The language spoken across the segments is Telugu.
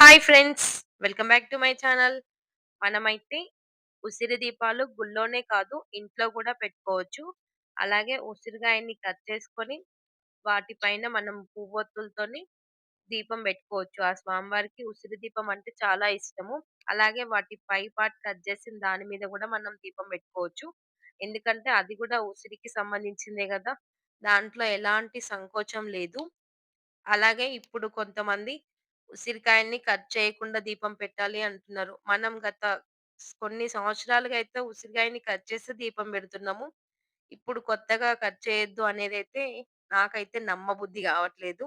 Hi friends! Welcome back to my channel. మనమైతే ఉసిరి దీపాలు గుళ్ళోనే కాదు, ఇంట్లో కూడా పెట్టుకోవచ్చు. అలాగే ఉసిరికాయని కట్ చేసుకొని, వాటిపైన మనం పువ్వొత్తులతోని దీపం పెట్టుకోవచ్చు. ఆ స్వామివారికి ఉసిరి దీపం అంటే చాలా ఇష్టము. అలాగే వాటి పై పార్ట్ కట్ చేసిన దాని మీద కూడా మనం దీపం పెట్టుకోవచ్చు. ఎందుకంటే అది కూడా ఉసిరికి సంబంధించిందే గదా! దాంట్లో ఎలాంటి సంకోచం లేదు. అలాగే ఇప్పుడు కొంతమంది ఉసిరికాయల్ని కట్ చేయకుండా దీపం పెట్టాలి అంటున్నారు. మనం గత కొన్ని సంవత్సరాలుగా అయితే ఉసిరికాయని కట్ చేసి దీపం పెడుతున్నాము. ఇప్పుడు కొత్తగా కట్ చేయొద్దు అనేదైతే నాకైతే నమ్మబుద్ధి గావట్లేదు.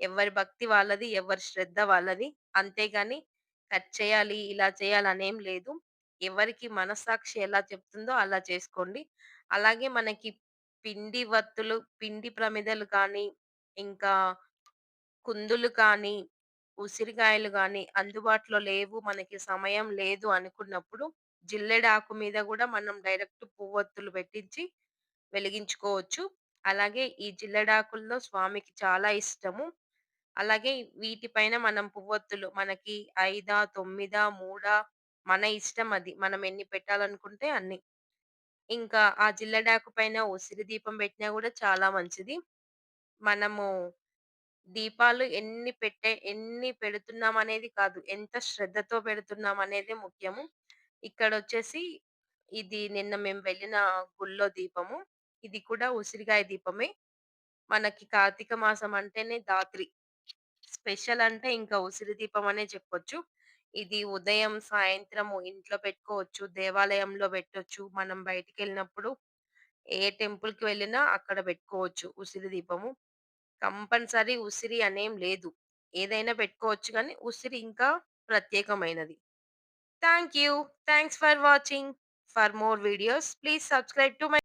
ఎవరి భక్తి వాళ్ళది, ఎవరి శ్రద్ధ వాళ్ళది. అంతేగాని కట్ చేయాలి, ఇలా చేయాలనేం లేదు. ఎవరికి మనస్సాక్షి ఎలా చెప్తుందో అలా చేసుకోండి. అలాగే మనకి పిండి వత్తులు, పిండి ప్రమిదలు కానీ, ఇంకా కుందులు కానీ, ఉసిరికాయలు గానీ అందుబాటులో లేవు, మనకి సమయం లేదు అనుకున్నప్పుడు జిల్లెడాకు మీద గూడా మనం డైరెక్ట్ పువ్వొత్తులు పెట్టించి వెలిగించుకోవచ్చు. అలాగే ఈ జిల్లెడాకుల్లో స్వామికి చాలా ఇష్టము. అలాగే వీటిపైన మనం పువ్వొత్తులు మనకి 5, 9, 3 మన ఇష్టం అది. మనం ఎన్ని పెట్టాలనుకుంటే అన్ని. ఇంకా ఆ జిల్లెడాకు పైన ఉసిరి దీపం పెట్టినా గూడా చాలా మంచిది. మనము దీపాలు ఎన్ని పెడుతున్నామనేది కాదు. ఎంత శ్రద్ధతో పెడుతున్నామనేదే ముఖ్యము. ఇక్కడొచ్చేసి ఇది నిన్న మేము వెళ్ళిన గుళ్ళో దీపము. ఇది కూడా ఉసిరికాయ దీపమే. మనకి కార్తీక మాసం అంటేనే ధాత్రి. స్పెషల్ అంటే ఇంకా ఉసిరి దీపం అనే చెప్పొచ్చు. ఇది ఉదయం, సాయంత్రము ఇంట్లో పెట్టుకోవచ్చు. దేవాలయంలో పెట్టొచ్చు. మనం బయటికెళ్ళినప్పుడు ఏ టెంపుల్‌కి వెళ్ళినా అక్కడ పెట్టుకోవచ్చు ఉసిరి దీపము. కంపల్సరీ ఉసిరి అనేం లేదు. ఏదైనా పెట్టుకోవచ్చు గానీ, ఉసిరి ఇంకా ప్రత్యేకమైనది. Thank you. Thanks for watching. For more videos please subscribe to my